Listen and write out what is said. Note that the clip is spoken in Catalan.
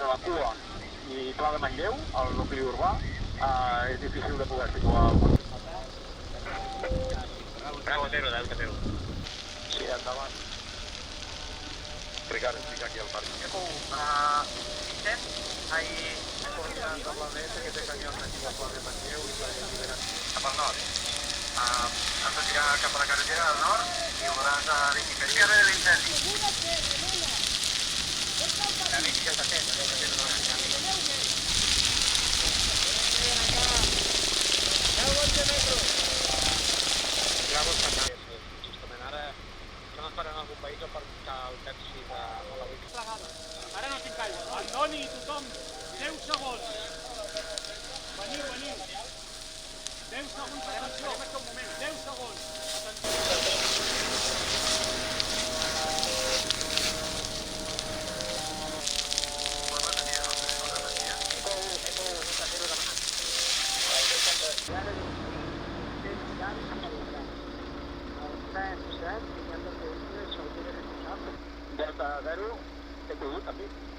entre la cua i Pla de Manlleu, el nucli urbà, és difícil de poder situar. Delta 0. Sí, endavant. Ricard, estic aquí al parc. Vicent, hay coordinat amb l'ADS que té camions aquí al Pla de Manlleu i la lliberen cap al nord. Has de tirar cap a la carretera del nord i hauràs d'indicar carrer de l'incendi. La bici ja està fent, no justament ara estem esperant algun vehicle per buscar el taxi de la bici. Ara no tinc aigua. El Doni i tothom, 10 segons. Veniu. 10 segons, atenció. Un moment, 10 segons. Delta 0, he pogut, també.